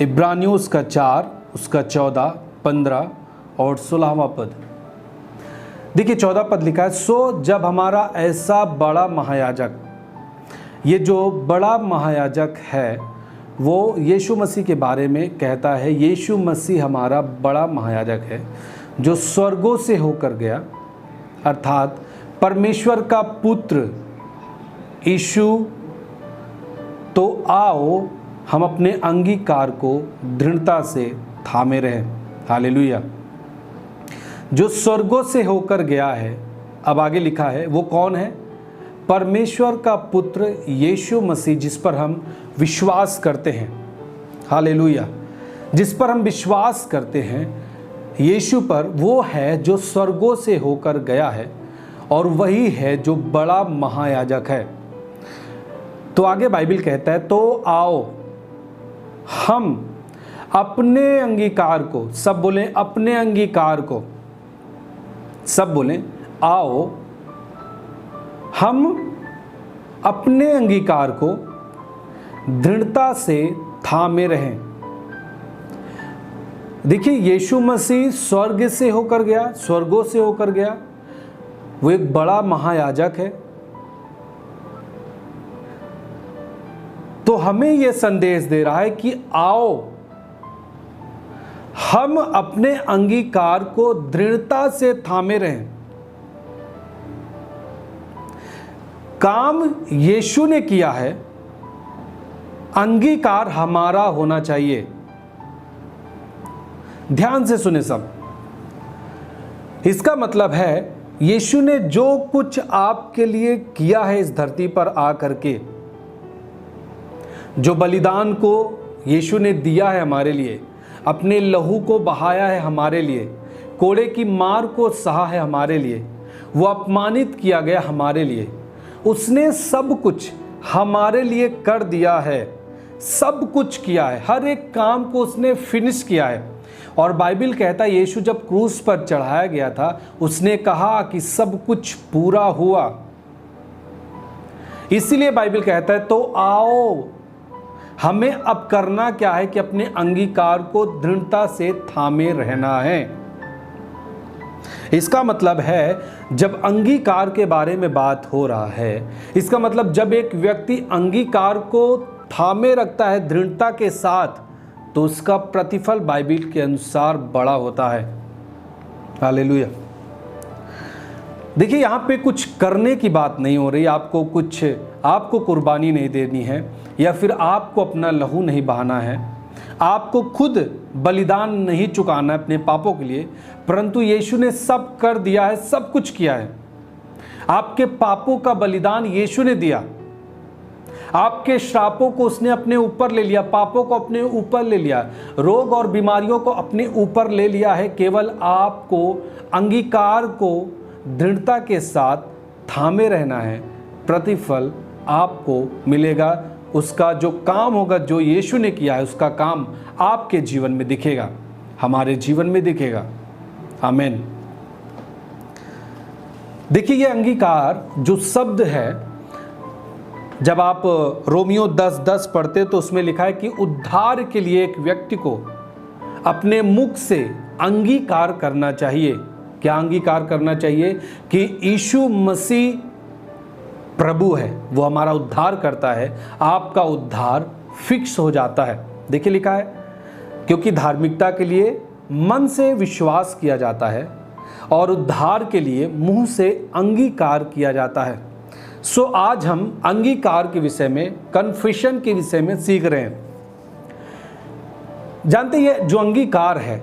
इब्रानियों उसका 4, उसका 14, 15 और 16वां पद। देखिए 14 पद लिखा है, सो जब हमारा ऐसा बड़ा महायाजक, ये जो बड़ा महायाजक है वो यीशु मसीह के बारे में कहता है। यीशु मसीह हमारा बड़ा महायाजक है जो स्वर्गों से होकर गया, अर्थात परमेश्वर का पुत्र यीशु। तो आओ हम अपने अंगीकार को दृढ़ता से थामे रहें। हालेलुया। जो स्वर्गों से होकर गया है, अब आगे लिखा है वो कौन है? परमेश्वर का पुत्र यीशु मसीह, जिस पर हम विश्वास करते हैं। हालेलुया। जिस पर हम विश्वास करते हैं यीशु पर, वो है जो स्वर्गों से होकर गया है और वही है जो बड़ा महायाजक है। तो आगे बाइबल कहता है, तो आओ हम अपने अंगीकार को, सब बोलें अपने अंगीकार को, सब बोलें आओ हम अपने अंगीकार को दृढ़ता से थामे रहें। देखिए यीशु मसीह स्वर्ग से होकर गया, स्वर्गों से होकर गया, वो एक बड़ा महायाजक है। तो हमें यह संदेश दे रहा है कि आओ हम अपने अंगीकार को दृढ़ता से थामे रहें। काम यीशु ने किया है, अंगीकार हमारा होना चाहिए। ध्यान से सुने सब। इसका मतलब है यीशु ने जो कुछ आपके लिए किया है इस धरती पर आकर के, जो बलिदान को यीशु ने दिया है हमारे लिए, अपने लहू को बहाया है हमारे लिए, कोड़े की मार को सहा है हमारे लिए, वो अपमानित किया गया हमारे लिए, उसने सब कुछ हमारे लिए कर दिया है, सब कुछ किया है, हर एक काम को उसने फिनिश किया है। और बाइबल कहता है यीशु जब क्रूस पर चढ़ाया गया था, उसने कहा कि सब कुछ पूरा हुआ। इसीलिए बाइबल कहता है तो आओ, हमें अब करना क्या है कि अपने अंगीकार को दृढ़ता से थामे रहना है। इसका मतलब है जब अंगीकार के बारे में बात हो रहा है, इसका मतलब जब एक व्यक्ति अंगीकार को थामे रखता है दृढ़ता के साथ, तो उसका प्रतिफल बाइबल के अनुसार बड़ा होता है। हालेलुया। देखिए यहाँ पे कुछ करने की बात नहीं हो रही, आपको कुर्बानी नहीं देनी है, या फिर आपको अपना लहू नहीं बहाना है, आपको खुद बलिदान नहीं चुकाना है अपने पापों के लिए, परंतु यीशु ने सब कर दिया है, सब कुछ किया है। आपके पापों का बलिदान यीशु ने दिया, आपके श्रापों को उसने अपने ऊपर ले लिया, पापों को अपने ऊपर ले लिया, रोग और बीमारियों को अपने ऊपर ले लिया है। केवल आपको अंगीकार को दृढ़ता के साथ थामे रहना है, प्रतिफल आपको मिलेगा। उसका जो काम होगा, जो यीशु ने किया है, उसका काम आपके जीवन में दिखेगा, हमारे जीवन में दिखेगा। आमीन। देखिए ये अंगीकार जो शब्द है, जब आप रोमियो 10:10 पढ़ते तो उसमें लिखा है कि उद्धार के लिए एक व्यक्ति को अपने मुख से अंगीकार करना चाहिए। क्या अंगीकार करना चाहिए? कि यीशु मसीह प्रभु है, वो हमारा उद्धार करता है। आपका उद्धार फिक्स हो जाता है। देखिए लिखा है, क्योंकि धार्मिकता के लिए मन से विश्वास किया जाता है और उद्धार के लिए मुंह से अंगीकार किया जाता है। सो आज हम अंगीकार के विषय में, कन्फेशन के विषय में सीख रहे हैं। जानते हैं जो अंगीकार है,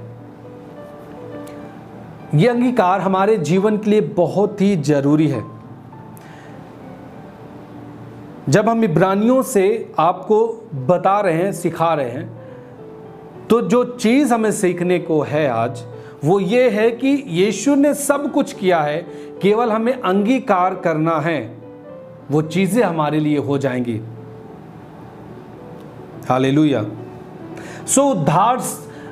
ये अंगीकार हमारे जीवन के लिए बहुत ही जरूरी है। जब हम इब्रानियों से आपको बता रहे हैं, सिखा रहे हैं, तो जो चीज हमें सीखने को है आज, वो ये है कि यीशु ने सब कुछ किया है, केवल हमें अंगीकार करना है, वो चीजें हमारे लिए हो जाएंगी। हालेलुया। सो उद्धार,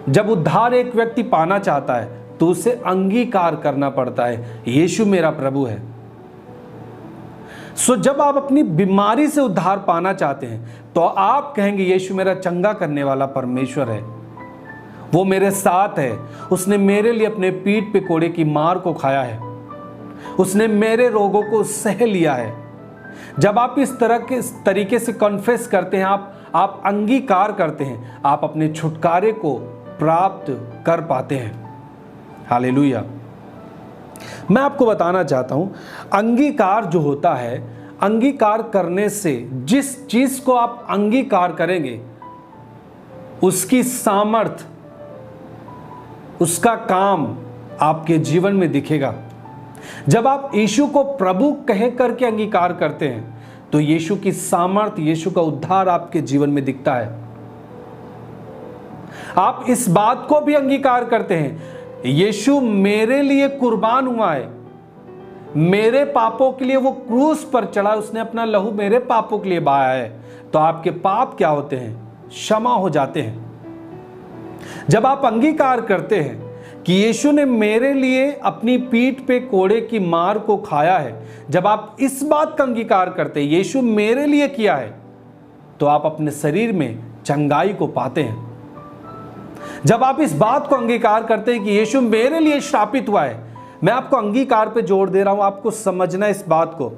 जब उद्धार एक व्यक्ति पाना चाहता है तो उसे अंगीकार करना पड़ता है, यीशु मेरा प्रभु है। सो जब आप अपनी बीमारी से उद्धार पाना चाहते हैं तो आप कहेंगे यीशु मेरा चंगा करने वाला परमेश्वर है, वो मेरे साथ है, उसने मेरे लिए अपने पीठ पे कोड़े की मार को खाया है, उसने मेरे रोगों को सह लिया है। जब आप इस तरीके से कॉन्फेस करते हैं, आप अंगीकार करते हैं, आप अपने छुटकारे को प्राप्त कर पाते हैं। हालेलुया। मैं आपको बताना चाहता हूं, अंगीकार जो होता है, अंगीकार करने से जिस चीज को आप अंगीकार करेंगे उसकी सामर्थ, उसका काम आपके जीवन में दिखेगा। जब आप यीशु को प्रभु कह करके अंगीकार करते हैं तो यीशु की सामर्थ, यीशु का उद्धार आपके जीवन में दिखता है। आप इस बात को भी अंगीकार करते हैं, यीशु मेरे लिए कुर्बान हुआ है, मेरे पापों के लिए वो क्रूस पर चढ़ा, उसने अपना लहू मेरे पापों के लिए बहाया है, तो आपके पाप क्या होते हैं? क्षमा हो जाते हैं। जब आप अंगीकार करते हैं कि यीशु ने मेरे लिए अपनी पीठ पे कोड़े की मार को खाया है, जब आप इस बात का अंगीकार करते हैं यीशु मेरे लिए किया है, तो आप अपने शरीर में चंगाई को पाते हैं। जब आप इस बात को अंगीकार करते हैं कि यीशु मेरे लिए श्रापित हुआ है, मैं आपको अंगीकार पे जोर दे रहा हूं, आपको समझना इस बात को।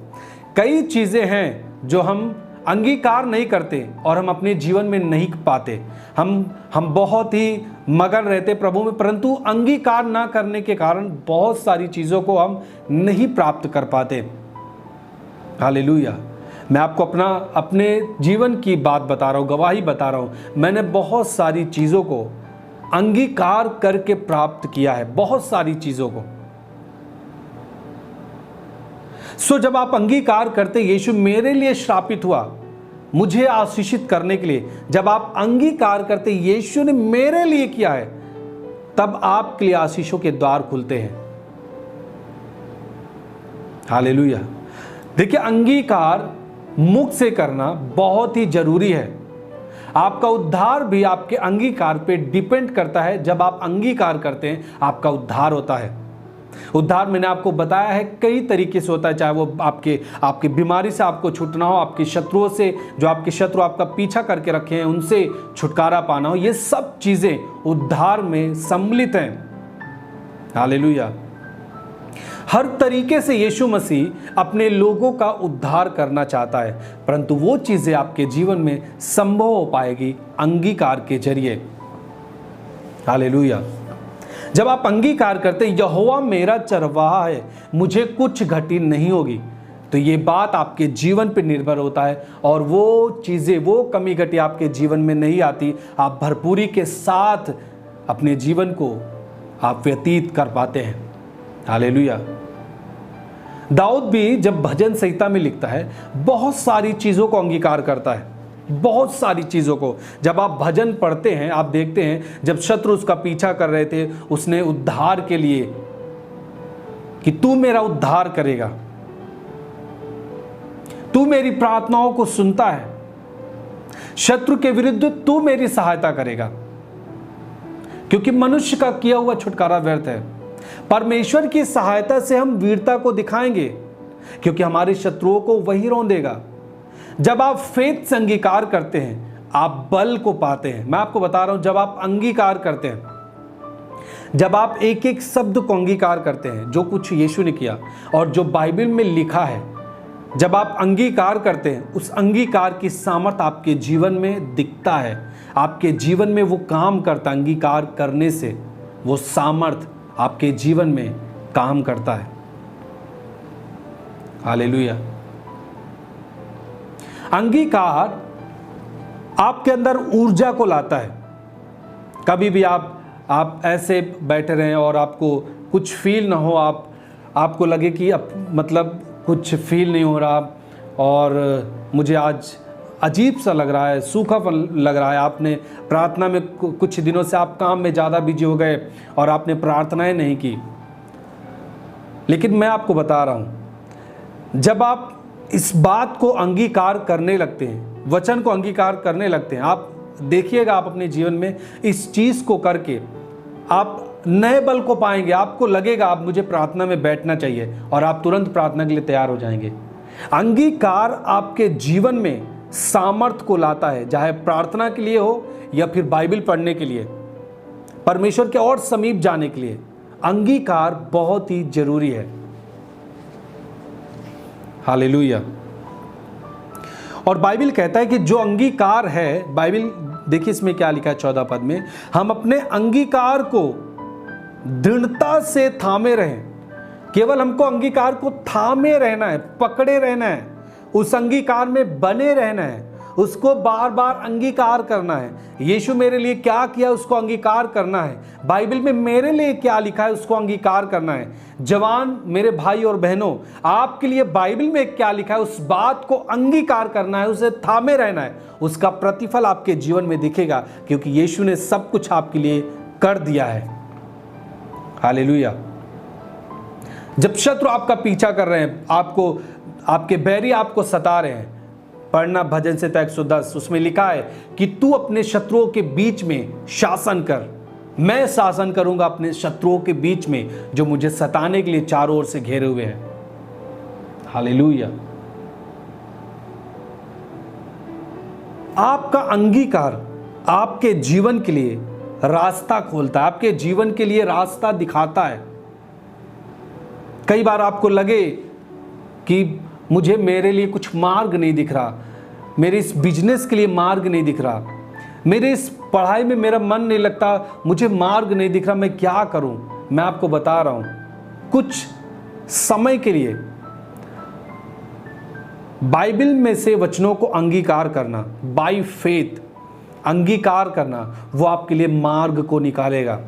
कई चीजें हैं जो हम अंगीकार नहीं करते और हम अपने जीवन में नहीं पाते। हम बहुत ही मगन रहते प्रभु में, परंतु अंगीकार ना करने के कारण बहुत सारी चीजों को हम नहीं प्राप्त कर पाते। हालेलुया। मैं आपको अपने जीवन की बात बता रहा हूं, गवाही बता रहा हूं। मैंने बहुत सारी चीजों को अंगीकार करके प्राप्त किया है, बहुत सारी चीजों को। सो जब आप अंगीकार करते यीशु मेरे लिए श्रापित हुआ, मुझे आशीषित करने के लिए, जब आप अंगीकार करते यीशु ने मेरे लिए किया है, तब आपके लिए आशीषों के द्वार खुलते हैं। हालेलुया। देखिए, अंगीकार मुख से करना बहुत ही जरूरी है। आपका उद्धार भी आपके अंगीकार पे डिपेंड करता है। जब आप अंगीकार करते हैं आपका उद्धार होता है। उद्धार मैंने आपको बताया है कई तरीके से होता है, चाहे वो आपकी बीमारी से आपको छूटना हो, आपके शत्रुओं से, जो आपके शत्रु आपका पीछा करके रखे हैं उनसे छुटकारा पाना हो, ये सब चीजें उद्धार में सम्मिलित हैं। हालेलुया। हर तरीके से यीशु मसीह अपने लोगों का उद्धार करना चाहता है, परंतु वो चीजें आपके जीवन में संभव हो पाएगी अंगीकार के जरिए। हालेलुया। जब आप अंगीकार करते यहोवा मेरा चरवाहा है, मुझे कुछ घटी नहीं होगी, तो ये बात आपके जीवन पर निर्भर होता है और वो चीजें, वो कमी घटी आपके जीवन में नहीं आती। आप भरपूरी के साथ अपने जीवन को आप व्यतीत कर पाते हैं। हालेलुया। दाऊद भी जब भजन संहिता में लिखता है, बहुत सारी चीजों को अंगीकार करता है, बहुत सारी चीजों को। जब आप भजन पढ़ते हैं, आप देखते हैं जब शत्रु उसका पीछा कर रहे थे, उसने उद्धार के लिए कि तू मेरा उद्धार करेगा, तू मेरी प्रार्थनाओं को सुनता है, शत्रु के विरुद्ध तू मेरी सहायता करेगा, क्योंकि मनुष्य का किया हुआ छुटकारा व्यर्थ है। परमेश्वर की सहायता से हम वीरता को दिखाएंगे, क्योंकि हमारे शत्रुओं को वही रौंदेगा। जब आप फेथ से अंगीकार करते हैं, आप बल को पाते हैं। मैं आपको बता रहा हूं, जब आप अंगीकार करते हैं, जब आप एक एक शब्द को अंगीकार करते हैं, जो कुछ यीशु ने किया और जो बाइबल में लिखा है, जब आप अंगीकार करते हैं, उस अंगीकार की सामर्थ आपके जीवन में दिखता है, आपके जीवन में वो काम करता। अंगीकार करने से वो सामर्थ आपके जीवन में काम करता है। हालेलुया। अंगीकार आपके अंदर ऊर्जा को लाता है। कभी भी आप ऐसे बैठे रहें और आपको कुछ फील ना हो, आपको लगे कि अब मतलब कुछ फील नहीं हो रहा और मुझे आज अजीब सा लग रहा है, सूखा लग रहा है। आपने प्रार्थना में कुछ दिनों से आप काम में ज़्यादा बिजी हो गए और आपने प्रार्थनाएं नहीं की। लेकिन मैं आपको बता रहा हूँ, जब आप इस बात को अंगीकार करने लगते हैं, वचन को अंगीकार करने लगते हैं, आप देखिएगा आप अपने जीवन में इस चीज़ को करके आप नए बल को पाएंगे। आपको लगेगा आप मुझे प्रार्थना में बैठना चाहिए और आप तुरंत प्रार्थना के लिए तैयार हो जाएंगे। अंगीकार आपके जीवन में सामर्थ्य को लाता है, चाहे प्रार्थना के लिए हो या फिर बाइबल पढ़ने के लिए, परमेश्वर के और समीप जाने के लिए अंगीकार बहुत ही जरूरी है। हालेलुया। और बाइबल कहता है कि जो अंगीकार है, बाइबल देखिए इसमें क्या लिखा है 14 पद में, हम अपने अंगीकार को दृढ़ता से थामे रहें। केवल हमको अंगीकार को थामे रहना है, पकड़े रहना है, उस अंगीकार में बने रहना है, उसको बार बार अंगीकार करना है। यीशु मेरे लिए क्या किया उसको अंगीकार करना है, बाइबल में मेरे लिए क्या लिखा है उसको अंगीकार करना है। जवान मेरे भाई और बहनों, आपके लिए बाइबल में क्या लिखा है उस बात को अंगीकार करना है, उसे थामे रहना है। उसका प्रतिफल आपके जीवन में दिखेगा, क्योंकि यीशु ने सब कुछ आपके लिए कर दिया है। हालेलुया। जब शत्रु आपका पीछा कर रहे हैं, आपको आपके बैरी आपको सता रहे हैं, पढ़ना भजन संहिता 110, उसमें लिखा है कि तू अपने शत्रुओं के बीच में शासन कर, मैं शासन करूंगा अपने शत्रुओं के बीच में जो मुझे सताने के लिए चारों ओर से घेरे हुए हैं। हालेलुया। आपका अंगीकार आपके जीवन के लिए रास्ता खोलता है, आपके जीवन के लिए रास्ता दिखाता है। कई बार आपको लगे कि मुझे मेरे लिए कुछ मार्ग नहीं दिख रहा, मेरे इस बिजनेस के लिए मार्ग नहीं दिख रहा, मेरे इस पढ़ाई में मेरा मन नहीं लगता, मुझे मार्ग नहीं दिख रहा, मैं क्या करूं? मैं आपको बता रहा हूं, कुछ समय के लिए बाइबल में से वचनों को अंगीकार करना, बाय फेथ अंगीकार करना, वो आपके लिए मार्ग को निकालेगा।